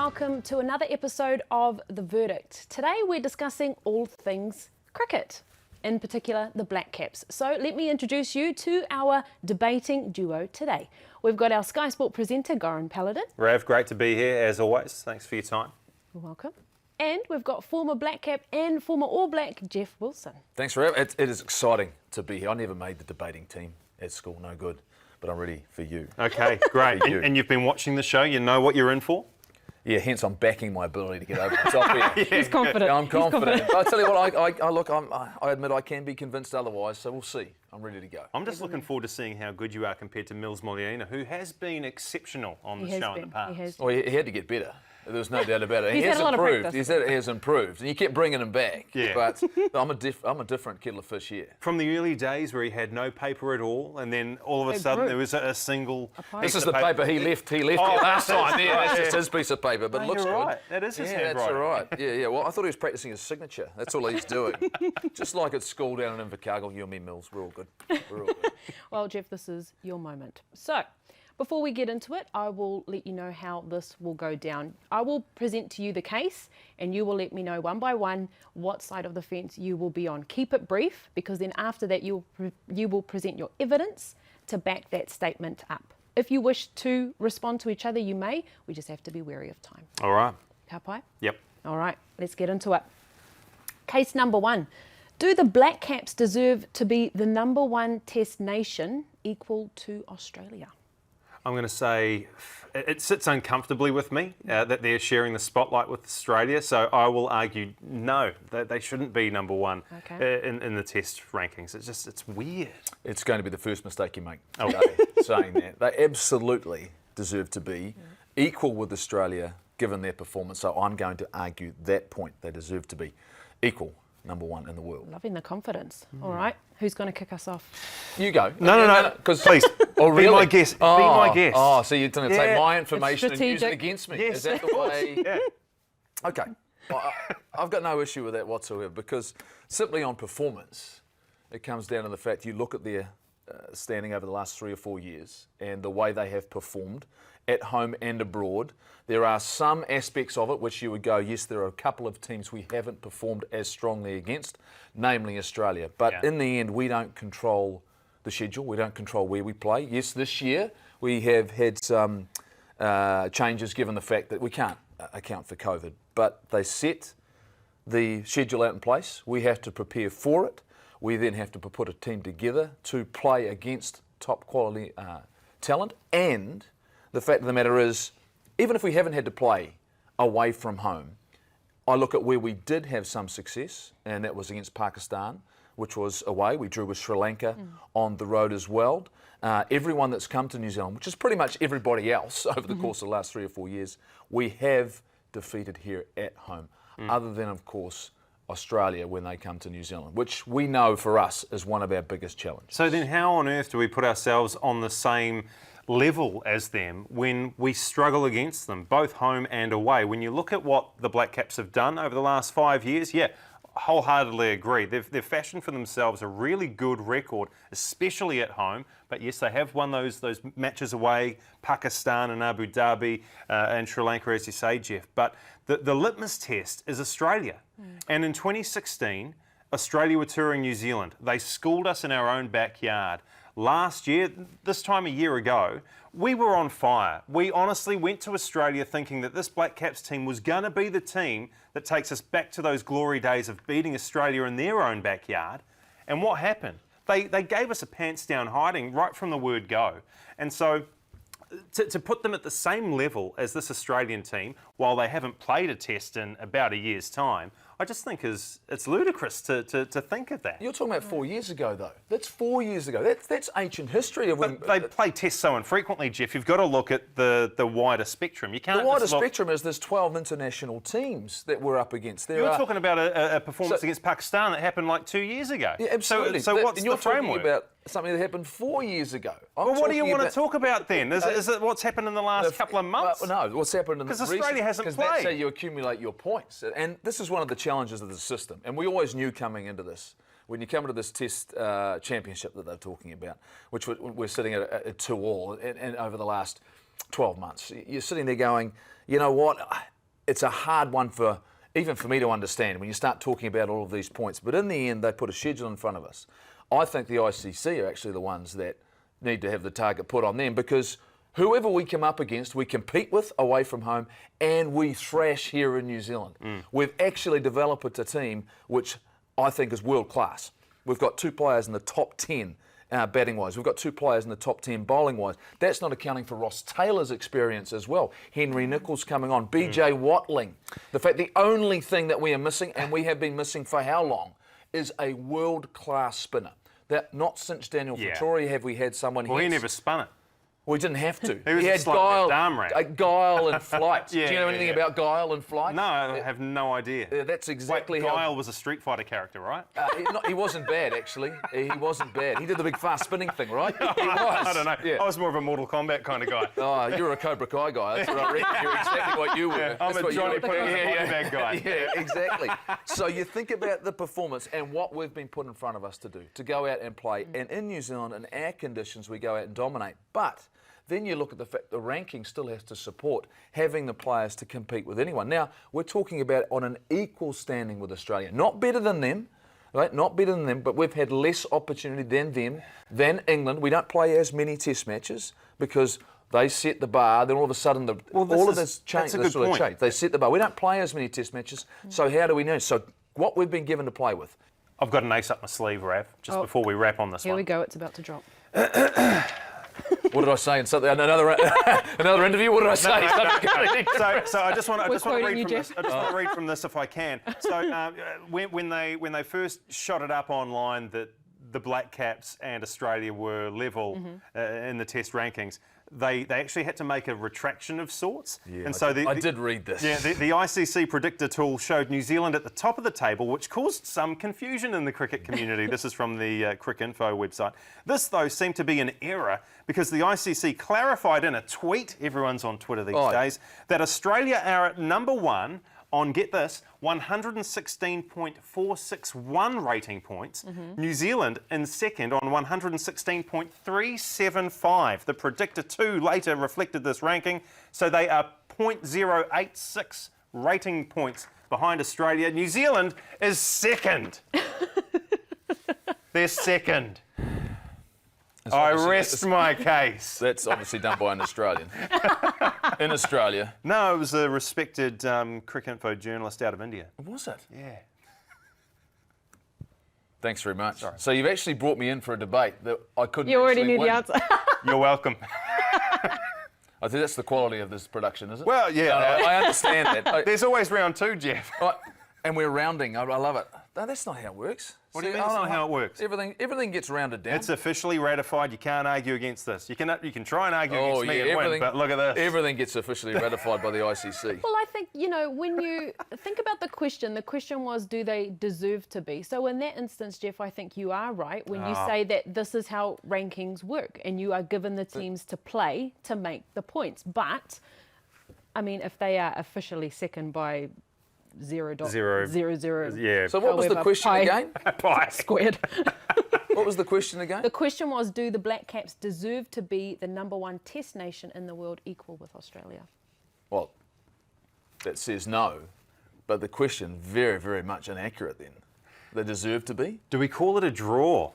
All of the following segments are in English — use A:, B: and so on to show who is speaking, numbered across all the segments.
A: welcome to another episode of The Verdict. Today we're discussing all things cricket, in particular the Blackcaps. So let me introduce you to our debating duo today. We've got our Sky Sport presenter, Goran Paladin.
B: Rav, great to be here as always. Thanks for your time.
A: You're welcome. And we've got former Blackcap and former All Black, Jeff Wilson.
C: Thanks, Rav. It is exciting to be here. I never made the debating team at school, no good, but I'm ready for you.
B: Okay, great. And you've been watching the show, you know what you're in for?
C: Yeah, hence I'm backing my ability to get over the top here.
A: He's confident.
C: I'm confident. I tell you what, I admit I can be convinced otherwise, so we'll see. I'm ready to go.
B: I'm just looking forward to seeing how good you are compared to Mills Molina, who has been exceptional on the show in the past.
C: Well, he had to get better. There's no doubt about it.
A: He's had a lot of
C: improved.
A: practice.
C: He has improved, and you kept bringing him back.
B: Yeah.
C: But I'm a different kettle of fish here.
B: From the early days where he had no paper at all, and then all of a sudden there was a single.
C: This is the paper he left last time. Yeah, that's just his piece of paper, but it looks
B: you're
C: good.
B: right. That is his handwriting.
C: That's all right. Yeah. Well, I thought he was practicing his signature. That's all he's doing. Just like at school down in Invercargill, you and me, Mills, we're all good. We're all good.
A: Well, Jeff, this is your moment. So, before we get into it, I will let you know how this will go down. I will present to you the case, and you will let me know one by one what side of the fence you will be on. Keep it brief, because then after that you will present your evidence to back that statement up. If you wish to respond to each other, you may. We just have to be wary of time.
B: All right.
A: Ka pai?
B: Yep.
A: All right, let's get into it. Case number one. Do the Blackcaps deserve to be the #1 Test nation equal to Australia?
B: I'm going to say it sits uncomfortably with me that they're sharing the spotlight with Australia, so I will argue no, they shouldn't be #1 in the Test rankings. It's weird.
C: It's going to be the first mistake you make.
B: Okay.
C: Saying that. They absolutely deserve to be equal with Australia given their performance, so I'm going to argue that point. They deserve to be equal, #1 in the world.
A: Loving the confidence. All right, who's going to kick us off?
C: You go.
B: No. Please.
C: Oh, really?
B: Be my guest.
C: Oh,
B: Be my guest.
C: Oh, so you're going to take my information and use it
A: strategic.
C: against me?
B: Yes,
C: Is that the way?
B: Yeah.
C: Okay. Well, I've got no issue with that whatsoever, because simply on performance, it comes down to the fact you look at their standing over the last 3 or 4 years and the way they have performed at home and abroad. There are some aspects of it which you would go, yes, there are a couple of teams we haven't performed as strongly against, namely Australia. But in the end, we don't control the schedule. We don't control where we play. Yes, this year we have had some changes given the fact that we can't account for COVID. But they set the schedule out in place. We have to prepare for it. We then have to put a team together to play against top quality talent. And the fact of the matter is, even if we haven't had to play away from home, I look at where we did have some success, and that was against Pakistan, which was away. We drew with Sri Lanka on the road as well. Everyone that's come to New Zealand, which is pretty much everybody else over the course of the last 3 or 4 years, we have defeated here at home, other than, of course, Australia when they come to New Zealand, which we know for us is one of our biggest challenges.
B: So then how on earth do we put ourselves on the same level as them when we struggle against them, both home and away? When you look at what the Blackcaps have done over the last 5 years, wholeheartedly agree. They've fashioned for themselves a really good record, especially at home. But yes, they have won those matches away, Pakistan and Abu Dhabi and Sri Lanka, as you say, Jeff. But the litmus test is Australia. And in 2016, Australia were touring New Zealand. They schooled us in our own backyard. Last year, this time a year ago, we were on fire. We honestly went to Australia thinking that this Blackcaps team was going to be the team that takes us back to those glory days of beating Australia in their own backyard. And what happened? They gave us a pants down hiding right from the word go. And so to put them at the same level as this Australian team, while they haven't played a test in about a year's time, I just think it's ludicrous to think of that.
C: You're talking about 4 years ago, though. That's 4 years ago. That's ancient history.
B: But they play tests so infrequently, Jeff. You've got to look at the wider spectrum. You can't.
C: The wider spectrum is there's 12 international teams that we're up against.
B: You're talking about a performance against Pakistan that happened like 2 years ago.
C: Yeah, absolutely.
B: So what's the framework?
C: Talking about something that happened 4 years ago.
B: Well, what do you want to talk about then? Is it what's happened in the last couple of months?
C: No, what's happened in the
B: because Australia hasn't played.
C: Because that's how you accumulate your points. And this is one of the challenges of the system. And we always knew coming into this, when you come into this Test championship that they're talking about, which we're sitting at a 2-2 and over the last 12 months, you're sitting there going, you know what, it's a hard one even for me to understand when you start talking about all of these points. But in the end, they put a schedule in front of us. I think the ICC are actually the ones that need to have the target put on them, because whoever we come up against, we compete with away from home, and we thrash here in New Zealand. We've actually developed a team which I think is world class. We've got 2 players in the top 10 batting-wise. We've got 2 players in the top 10 bowling-wise. That's not accounting for Ross Taylor's experience as well. Henry Nichols coming on, BJ Watling. The fact the only thing that we are missing, and we have been missing for how long, is a world-class spinner. That not since Daniel Vettori have we had someone.
B: Well, he never spun it.
C: We didn't have to.
B: He had
C: guile and flight.
B: Yeah,
C: do you know anything about guile and flight?
B: No, I have no idea.
C: That's exactly
B: Wait,
C: how.
B: Guile was a Street Fighter character, right?
C: He wasn't bad, actually. He wasn't bad. He did the big fast spinning thing, right? He was.
B: I don't know.
C: Yeah.
B: I was more of a Mortal Kombat kind of guy.
C: Oh, you're a Cobra Kai guy. That's what I reckon. You're exactly what you were.
B: Yeah,
C: That's
B: I'm
C: what
B: a
C: you
B: Johnny
C: were.
B: Poo bag guy.
C: Yeah, exactly. So you think about the performance and what we've been put in front of us to do, to go out and play. And in New Zealand, in our conditions, we go out and dominate. But then you look at the fact the ranking still has to support having the players to compete with anyone. Now, we're talking about on an equal standing with Australia. Not better than them, right? Not better than them, but we've had less opportunity than them, than England. We don't play as many test matches because they set the bar, then all of a sudden all of this change.
B: That's a good point.
C: Change. They set the bar. We don't play as many test matches, so how do we know? So what we've been given to play with.
B: I've got an ace up my sleeve, Rav, just before we wrap on this
A: Here
B: one.
A: we go, it's about to drop.
C: What did I say in something? Another interview? What did I say?
B: So I just want to
A: quoting
B: read
A: you,
B: from this.
A: Jeff.
B: I just want to read from this if I can. So when they first shot it up online that the Blackcaps and Australia were level in the Test rankings, they actually had to make a retraction of sorts.
C: Yeah,
B: and so
C: I did read this.
B: Yeah, the ICC predictor tool showed New Zealand at the top of the table, which caused some confusion in the cricket community. This is from the Cricinfo website. This, though, seemed to be an error because the ICC clarified in a tweet, everyone's on Twitter these days, that Australia are at number 1 on, get this, 116.461 rating points. New Zealand in second on 116.375. The predictor 2 later reflected this ranking, so they are 0.086 rating points behind Australia. New Zealand is second. They're second. I rest my case.
C: That's obviously done by an Australian. In Australia.
B: No, it was a respected Cricinfo journalist out of India.
C: Was it?
B: Yeah.
C: Thanks very much.
B: Sorry.
C: So you've actually brought me in for a debate that I couldn't.
A: You already
C: actually
A: knew
C: win.
A: the answer.
B: You're welcome.
C: I think that's the quality of this production, is it?
B: Well, yeah.
C: I understand that.
B: There's always round 2, Jeff.
C: And we're rounding. I love it. No, that's not how it works.
B: What do you mean that's not how it works?
C: Everything gets rounded down.
B: It's officially ratified. You can't argue against this. You can try and argue against me and win, but look at this.
C: Everything gets officially ratified by the ICC.
A: Well, I think, when you think about the question was, do they deserve to be? So in that instance, Jeff, I think you are right when you say that this is how rankings work and you are given the teams to play to make the points. But, I mean, if they are officially second by 0.00.
B: Yeah.
C: So what was the question again?
B: Pie.
A: Squared.
C: What was the question again?
A: The question was, do the Blackcaps deserve to be the number 1 test nation in the world equal with Australia?
C: Well, that says no, but the question very, very much inaccurate then. They deserve to be?
B: Do we call it a draw?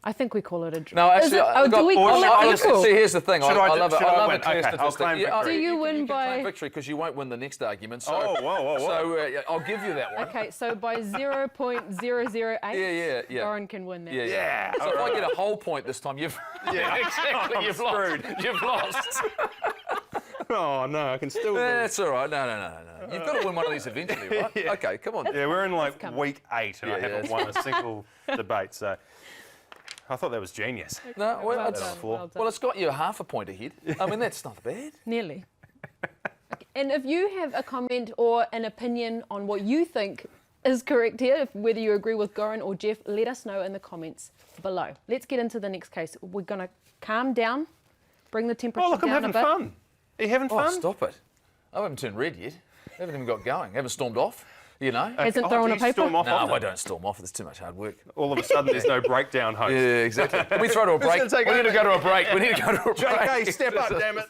A: I think we call it a draw.
C: No, actually,
A: do we call it equal?
C: See, here's the thing. I love it.
B: Should
C: I
B: I
C: love
B: win?
C: a clear
B: Okay, I'll
C: statistic.
B: claim victory.
A: Do you win
C: can
A: by-
C: claim victory because you won't win the next argument. So,
B: Whoa.
C: So I'll give you that one.
A: Okay, so by 0.008,
C: Yeah.
A: Goran can win that.
C: Yeah. So if I get a whole point this time, you've exactly you've lost. You've lost.
B: Oh, no, I can still lose.
C: That's all right. No. You've got to win one of these eventually, right?
B: Yeah.
C: Okay, come on.
B: Yeah, we're in like
A: coming.
B: week 8 and I haven't won a single debate, so I thought that was genius.
C: No,
A: Well
C: it's,
A: done,
B: floor.
A: well done.
C: well, it's got you half a point ahead. I mean, that's not bad.
A: Nearly. Okay. And if you have a comment or an opinion on what you think is correct here, whether you agree with Goran or Jeff, let us know in the comments below. Let's get into the next case. We're going to calm down, bring the temperature
B: Oh, look, I'm
A: down
B: having
A: a bit.
B: fun. Are you having
C: Oh,
B: fun?
C: stop it. I haven't turned red yet. I haven't even got going. I haven't stormed off, you know.
A: Hasn't
B: Oh,
A: thrown
B: do
A: a
B: you
A: paper?
B: storm off
C: No,
B: often?
C: I don't storm off. It's too much hard work.
B: All of a sudden, there's no breakdown host.
C: Yeah, exactly. Can we throw to a break?
B: gonna take
C: We need to
B: over.
C: go to a break. We need to go to a break.
B: JK, step up, damn it.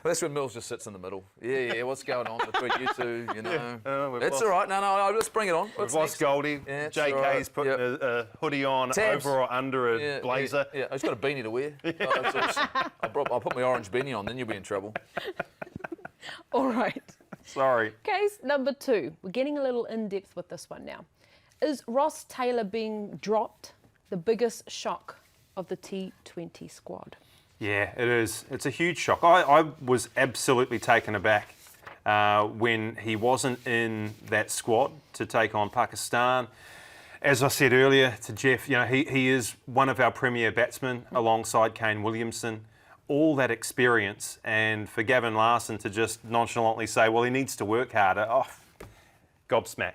C: that's when Mills just sits in the middle. Yeah, what's going on between you two, you know?
B: we've
C: It's
B: lost-
C: all right. No, let's bring it on.
B: We've lost Goldie.
C: Yeah, it's
B: JK's
C: all right.
B: putting
C: Yep.
B: a hoodie on
C: Tabs.
B: over or under a blazer.
C: Yeah, he's got a beanie to wear. Oh, that's awesome. I'll put my orange beanie on, then you'll be in trouble.
A: All right.
B: Sorry.
A: Case number 2. We're getting a little in-depth with this one now. Is Ross Taylor being dropped the biggest shock of the T20 squad?
B: Yeah, it is. It's a huge shock. I was absolutely taken aback when he wasn't in that squad to take on Pakistan. As I said earlier to Jeff, he is one of our premier batsmen alongside Kane Williamson. All that experience, and for Gavin Larson to just nonchalantly say, well, he needs to work harder. Oh, gobsmacked.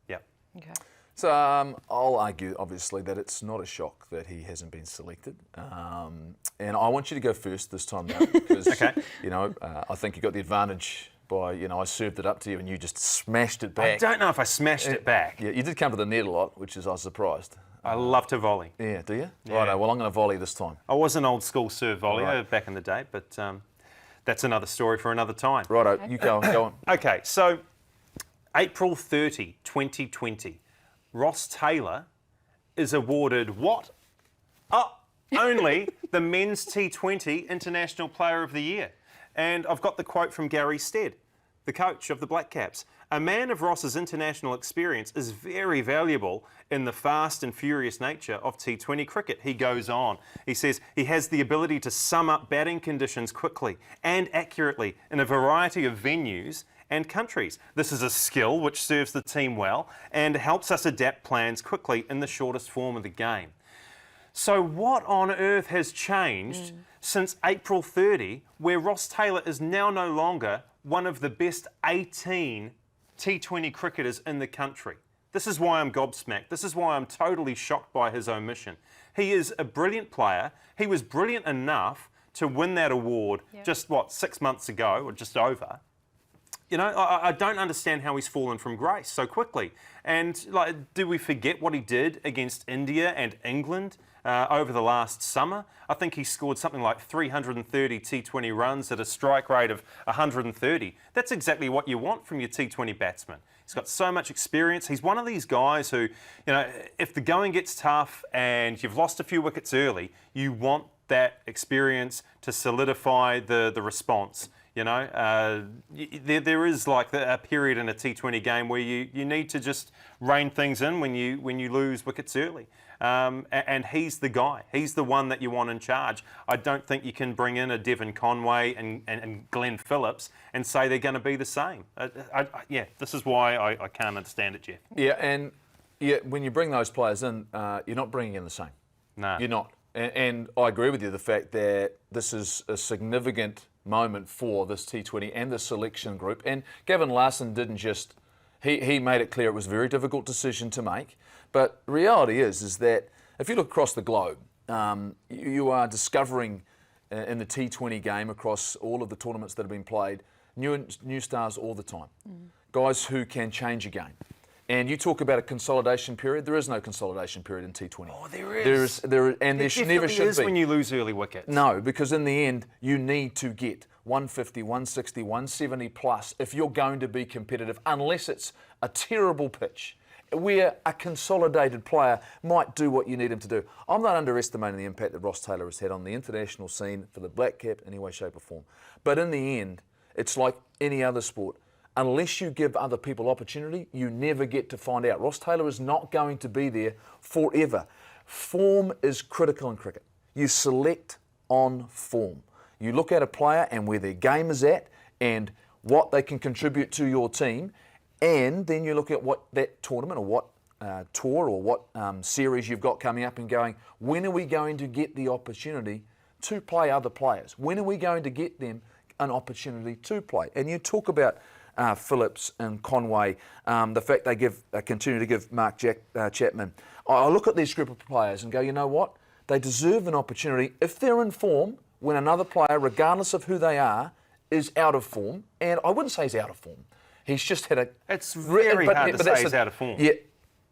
B: Yeah.
A: Okay.
C: So I'll argue, obviously, that it's not a shock that he hasn't been selected. And I want you to go first this time now because,
B: Okay.
C: I think you got the advantage by, I served it up to you and you just smashed it
B: I
C: back.
B: don't know if I smashed it back.
C: Yeah, you did come to the net a lot, which is I was surprised.
B: I love to volley.
C: Yeah, do you?
B: Yeah.
C: Righto, well, I'm going to volley this time.
B: I was an old school serve volleyer
C: Right.
B: back in the day, but that's another story for another time.
C: Righto, you go on.
B: Okay, so April 30, 2020, Ross Taylor is awarded what? Oh, only the Men's T20 International Player of the Year. And I've got the quote from Gary Stead, the coach of the Blackcaps. A man of Ross's international experience is very valuable in the fast and furious nature of T20 cricket. He goes on. He says he has the ability to sum up batting conditions quickly and accurately in a variety of venues and countries. This is a skill which serves the team well and helps us adapt plans quickly in the shortest form of the game. So what on earth has changed since April 30, where Ross Taylor is now no longer one of the best 18 T20 cricketers in the country? This is why I'm gobsmacked. This is why I'm totally shocked by his omission. He is a brilliant player. He was brilliant enough to win that award just, 6 months ago, or just over. I don't understand how he's fallen from grace so quickly. And do we forget what he did against India and England over the last summer? I think he scored something like 330 T20 runs at a strike rate of 130. That's exactly what you want from your T20 batsman. He's got so much experience. He's one of these guys who, if the going gets tough and you've lost a few wickets early, you want that experience to solidify the response. There is a period in a T20 game where you need to just rein things in when you lose wickets early. And he's the guy. He's the one that you want in charge. I don't think you can bring in a Devon Conway and Glenn Phillips and say they're going to be the same. This is why I can't understand it, Jeff.
C: Yeah, and when you bring those players in, you're not bringing in the same.
B: No.
C: You're not. And I agree with you, the fact that this is a significant moment for this T20 and the selection group. And Gavin Larson didn't just, he made it clear it was a very difficult decision to make. But the reality is that if you look across the globe, you are discovering in the T20 game across all of the tournaments that have been played, new stars all the time. Guys who can change a game. And you talk about a consolidation period. There is no consolidation period in T20.
B: Oh, there is.
C: There never should
B: is
C: be.
B: when you lose early wickets.
C: No, because in the end, you need to get 150, 160, 170 plus if you're going to be competitive, unless it's a terrible pitch where a consolidated player might do what you need him to do. I'm not underestimating the impact that Ross Taylor has had on the international scene for the Black Cap in any way, shape or form. But in the end, it's like any other sport. Unless you give other people opportunity, you never get to find out. Ross Taylor is not going to be there forever. Form is critical in cricket. You select on form. You look at a player and where their game is at and what they can contribute to your team, and then you look at what that tournament or what tour or what series you've got coming up and going, when are we going to get the opportunity to play other players? When are we going to get them an opportunity to play? And you talk about Phillips and Conway, the fact they continue to give Mark Chapman. I look at this group of players and go, you know what? They deserve an opportunity if they're in form when another player, regardless of who they are, is out of form. And I wouldn't say he's out of form. He's just had a...
B: It's very hard to say he's out of form.
C: Yeah,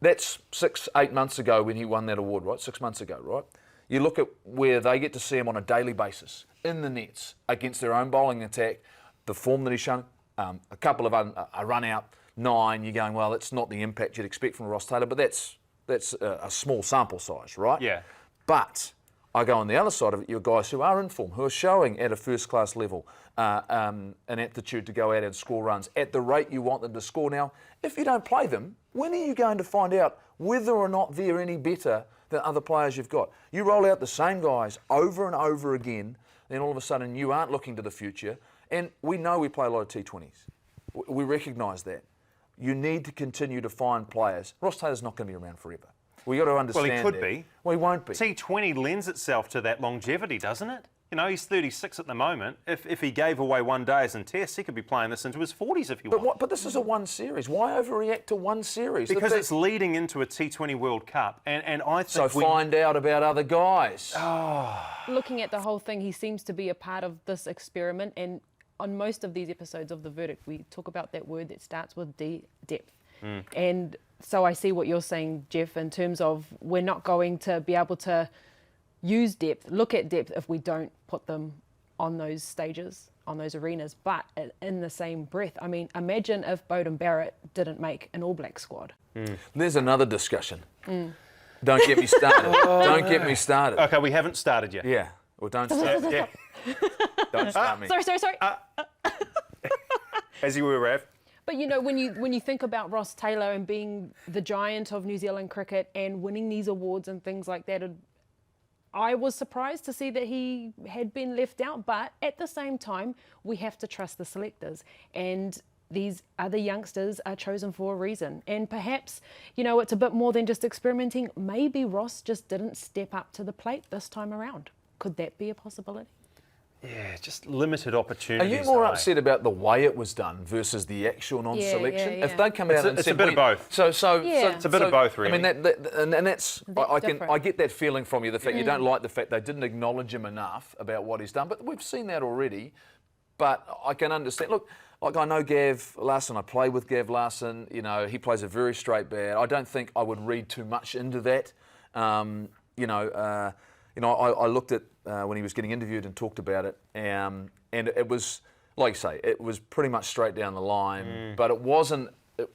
C: that's 6-8 months ago when he won that award, right? 6 months ago, right? You look at where they get to see him on a daily basis, in the nets, against their own bowling attack, the form that he's shown, a couple of a run out, 9, you're going, well, it's not the impact you'd expect from Ross Taylor, but that's a small sample size, right?
B: Yeah.
C: But I go on the other side of it, you're guys who are in form, who are showing at a first-class level an aptitude to go out and score runs at the rate you want them to score. Now, if you don't play them, when are you going to find out whether or not they're any better than other players you've got? You roll out the same guys over and over again, then all of a sudden you aren't looking to the future. And we know we play a lot of T20s. We recognise that. You need to continue to find players. Ross Taylor's not going to be around forever. We've got to understand
B: Well, he could
C: that.
B: be.
C: Well, he won't be.
B: T20 lends itself to that longevity, doesn't it? You know, he's 36 at the moment. If he gave away one day as in Test, he could be playing this into his 40s if he wants.
C: But this is a one series. Why overreact to one series?
B: Because it's leading into a T20 World Cup. And I think
C: So find out about other guys.
A: Looking at the whole thing, he seems to be a part of this experiment, and on most of these episodes of The Verdict, we talk about that word that starts with D, depth. And so I see what you're saying, Jeff, in terms of we're not going to be able to use depth, look at depth if we don't put them on those stages, on those arenas. But in the same breath, I mean, imagine if Beauden Barrett didn't make an All Black squad.
C: There's another discussion. Don't get me started. Don't get me started.
B: Okay, we haven't started yet.
C: Yeah. Well, don't start.
B: Yeah.
C: Don't start me.
A: Sorry.
B: As you were, Rav.
A: But you know, when you think about Ross Taylor and being the giant of New Zealand cricket and winning these awards and things like that, I was surprised to see that he had been left out. But at the same time, we have to trust the selectors, and these other youngsters are chosen for a reason. And perhaps, you know, it's a bit more than just experimenting. Maybe Ross just didn't step up to the plate this time around. Could that be a possibility?
B: Yeah, just limited
C: Are
B: opportunities.
C: you more
B: though.
C: upset about the way it was done versus the actual non-selection?
A: yeah.
C: If they come out and
B: It's
C: said,
B: a bit of both.
A: Yeah.
B: It's a bit of both, really.
C: I mean, and that's
A: different.
C: I get that feeling from you. The fact you don't like the fact they didn't acknowledge him enough about what he's done, but we've seen that already. But I can understand. Look, like I know Gav Larson. I play with Gav Larson. You know, he plays a very straight bat. I don't think I would read too much into that. I looked at when he was getting interviewed and talked about it, and it was, like you say, it was pretty much straight down the line. But it wasn't, like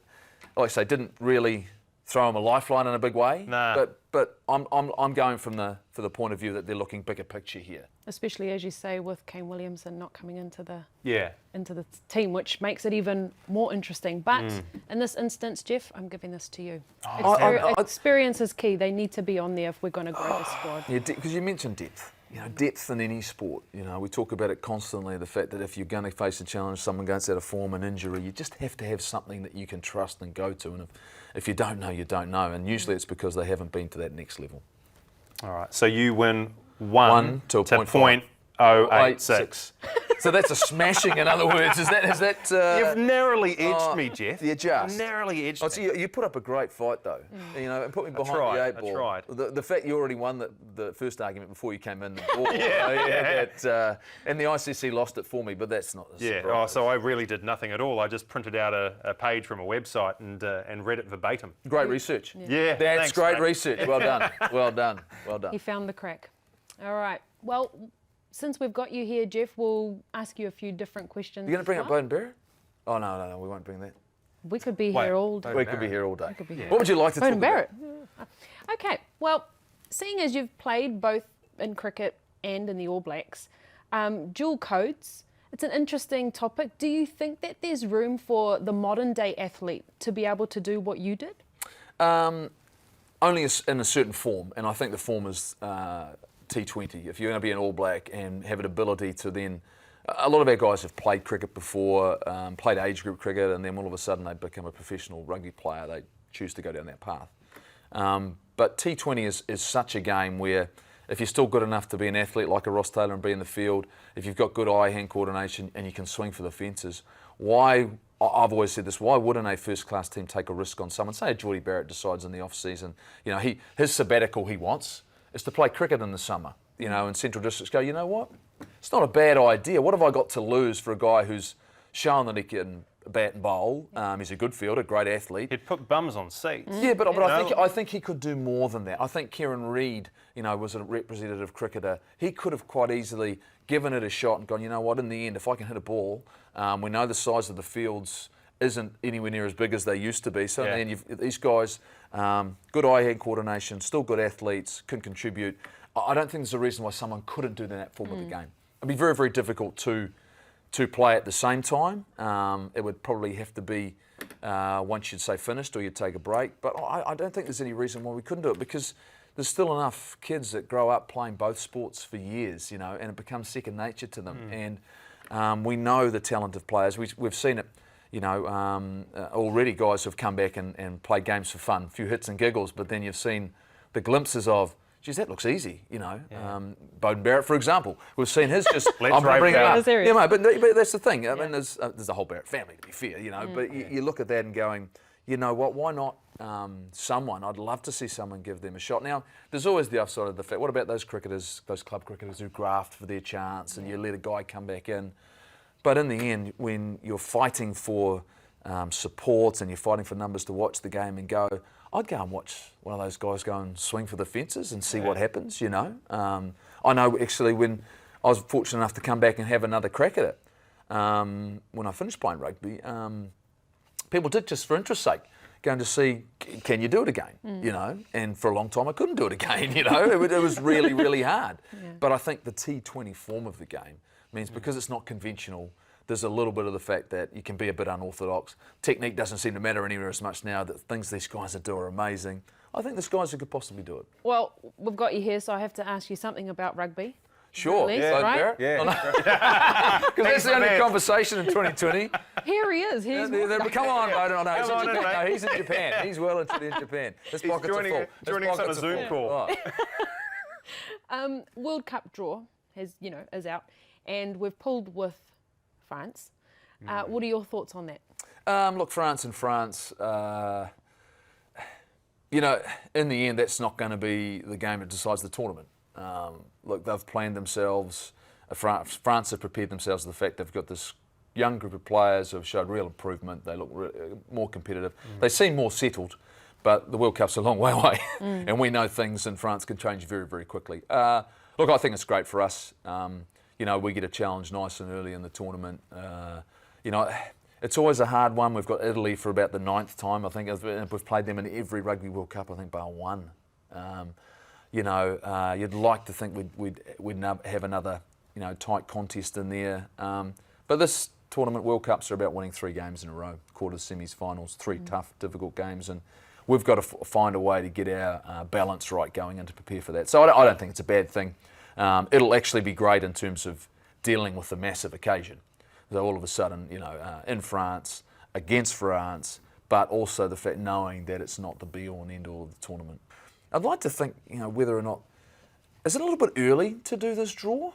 C: I say, didn't really throw him a lifeline in a big way.
B: Nah.
C: But I'm going for the point of view that they're looking bigger picture here.
A: Especially, as you say, with Kane Williamson not coming into the team, which makes it even more interesting. But in this instance, Jeff, I'm giving this to you. Experience is key. They need to be on there if we're going to grow the squad.
C: Yeah, because you mentioned depth. You know, depth in any sport. You know, we talk about it constantly. The fact that if you're going to face a challenge, someone goes out of form, an injury, you just have to have something that you can trust and go to. And if you don't know, you don't know. And usually it's because they haven't been to that next level.
B: All right, so you win 1
C: to
B: .086.
C: 0.86. So that's a smashing, in other words. Is that?
B: You've narrowly edged me, Jeff.
C: You just
B: narrowly edged
C: Oh,
B: me.
C: so you put up a great fight, though. You know, and put me behind
B: tried,
C: the 8
B: I
C: ball.
B: tried.
C: The fact you already won the first argument before you came in the ball.
B: Yeah.
C: And the ICC lost it for me, but that's not a
B: Yeah,
C: surprise.
B: so I really did nothing at all. I just printed out a page from a website and read it verbatim.
C: Great research.
B: Yeah,
C: That's
B: thanks,
C: great
B: mate.
C: research. Well done. Well done. Well done.
A: He found the crack. All right. Well, since we've got you here, Jeff, we'll ask you a few different questions.
C: You're going to bring
A: as
C: up
A: well.
C: Beauden Barrett? Oh, no, we won't bring that.
A: We could be
B: Wait,
A: here all day.
B: Beauden
C: We could be here all day.
A: could be here.
C: What would you like to talk
A: Beauden Barrett.
C: about?
A: Okay. Well, seeing as you've played both in cricket and in the All Blacks, dual codes, it's an interesting topic. Do you think that there's room for the modern day athlete to be able to do what you did?
C: Only in a certain form, and I think the form is T20. If you're going to be an All Black and have an ability to then... A lot of our guys have played cricket before, played age group cricket, and then all of a sudden they become a professional rugby player. They choose to go down that path. But T20 is such a game where if you're still good enough to be an athlete like a Ross Taylor and be in the field, if you've got good eye-hand coordination and you can swing for the fences, why... I've always said this, why wouldn't a first-class team take a risk on someone? Say Geordie Barrett decides in the off-season, you know, his sabbatical he wants is to play cricket in the summer, you know, and Central Districts go, you know what? It's not a bad idea. What have I got to lose for a guy who's shown that he can bat and bowl. He's a good fielder, great athlete.
B: He'd put bums on seats.
C: Yeah, but I think he could do more than that. I think Kieran Reid, was a representative cricketer. He could have quite easily given it a shot and gone, you know what, in the end, if I can hit a ball, we know the size of the fields isn't anywhere near as big as they used to be. So then these guys, good eye-hand coordination, still good athletes, can contribute. I don't think there's a reason why someone couldn't do that form of the game. It'd be very, very difficult to play at the same time. It would probably have to be once you'd say finished or you'd take a break. But I don't think there's any reason why we couldn't do it, because there's still enough kids that grow up playing both sports for years, and it becomes second nature to them. And we know the talent of players. We've seen it, already guys who've come back and played games for fun, a few hits and giggles, but then you've seen the glimpses of, geez, that looks easy, Bowden Barrett, for example. We've seen his just...
B: Let's rave about
C: it. Yeah, mate, but that's the thing. I mean, there's the whole Barrett family, to be fair, but you look at that and going, you know what, why not someone? I'd love to see someone give them a shot. Now, there's always the upside of the fact, what about those cricketers, those club cricketers who graft for their chance and you let a guy come back in? But in the end, when you're fighting for support and you're fighting for numbers to watch the game and go, I'd go and watch one of those guys go and swing for the fences and see what happens, I know actually when I was fortunate enough to come back and have another crack at it, when I finished playing rugby, people did just for interest's sake, going to see, can you do it again, And for a long time I couldn't do it again, It was really, really hard. But I think the T20 form of the game means because it's not conventional, there's a little bit of the fact that you can be a bit unorthodox. Technique doesn't seem to matter anywhere as much now. That things these guys do are amazing. I think there's guys who could possibly do it.
A: Well, we've got you here, so I have to ask you something about rugby.
C: Sure.
A: Least, right?
C: Because that's the only conversation in 2020.
A: Here he is.
C: Come on, Bowden. No, he's in Japan. He's well into Japan. His pockets are full.
B: Joining us on a Zoom call.
A: World Cup draw is out, and we've pulled with France. What are your thoughts on that?
C: Look, France, in the end, that's not going to be the game that decides the tournament. Look, they've planned themselves. France have prepared themselves to the fact they've got this young group of players who have showed real improvement. They look more competitive. They seem more settled, but the World Cup's a long way away, and we know things in France can change very, very quickly. Look, I think it's great for us. We get a challenge nice and early in the tournament. It's always a hard one. We've got Italy for about the 9th time, I think. We've played them in every Rugby World Cup, I think, bar one. You'd like to think we'd have another, tight contest in there. But this tournament, World Cups, are about winning 3 games in a row, quarters, semis, finals, 3 tough, difficult games, and we've got to find a way to get our balance right going in to prepare for that. So I don't think it's a bad thing. It'll actually be great in terms of dealing with the massive occasion. So all of a sudden, in France, against France, but also the fact knowing that it's not the be-all and end-all of the tournament. I'd like to think, whether or not, is it a little bit early to do this draw?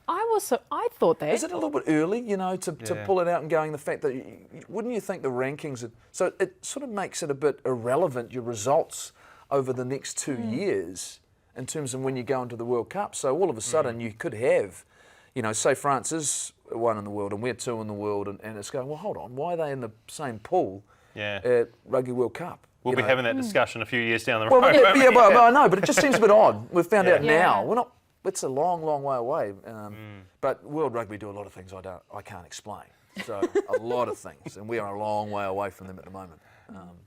A: I thought that.
C: Is it a little bit early, to pull it out and going the fact that, wouldn't you think the rankings, so it sort of makes it a bit irrelevant, your results over the next 2 years in terms of when you go into the World Cup. So all of a sudden you could have, say France is 1 in the world and we're 2 in the world, and it's going, well, hold on, why are they in the same pool at Rugby World Cup?
B: We'll be having that discussion a few years down the road.
C: Well, I know, but it just seems a bit odd. We've found out now. We're not. It's a long, long way away. But World Rugby do a lot of things I can't explain. So a lot of things, and we are a long way away from them at the moment.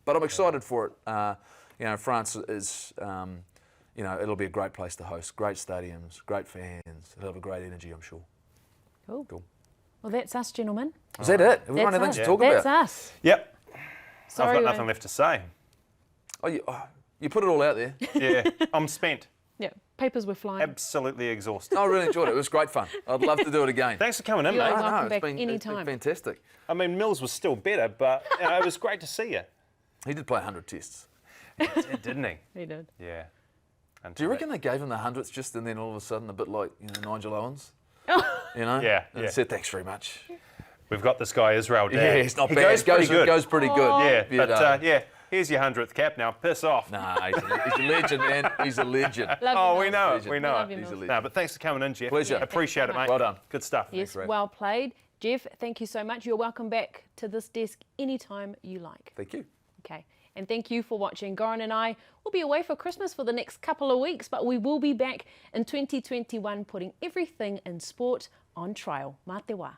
C: But I'm excited for it. France is. It'll be a great place to host. Great stadiums, great fans. It'll have a great energy, I'm sure.
A: Cool. Well, that's us, gentlemen.
C: Is that it? Have we run anything to talk about?
A: That's us.
B: Yep.
A: Sorry,
B: I've got nothing left to say.
C: You put it all out there.
B: Yeah, I'm spent.
A: Yeah, papers were flying.
B: Absolutely exhausted.
C: I really enjoyed it. It was great fun. I'd love to do it again.
B: Thanks for coming in,
A: You're
B: mate.
A: welcome back
C: it's
A: anytime.
C: been fantastic.
B: I mean, Mills was still better, but it was great to see you.
C: He did play 100 tests.
B: He did, didn't he?
A: He did.
B: Yeah.
C: Do you reckon they gave him the 100th just and then all of a sudden a bit like Nigel Owens?
B: Yeah.
C: And said thanks very much.
B: We've got this guy Israel Dad.
C: Yeah, he's not bad. Goes pretty good.
B: Yeah, but here's your 100th cap now. Piss off.
C: Nah, he's a legend, man. He's a legend.
B: We know it. We know it.
C: He's a legend.
B: No, but thanks for coming in, Jeff.
C: Pleasure.
B: Appreciate it, mate.
C: Well done.
B: Good stuff.
A: Yes, well played. Jeff, thank you so much. You're welcome back to this desk anytime you like.
C: Thank you.
A: Okay, and thank you for watching. Goran and I will be away for Christmas for the next couple of weeks, but we will be back in 2021 putting everything in sport on trial. Mā te wā.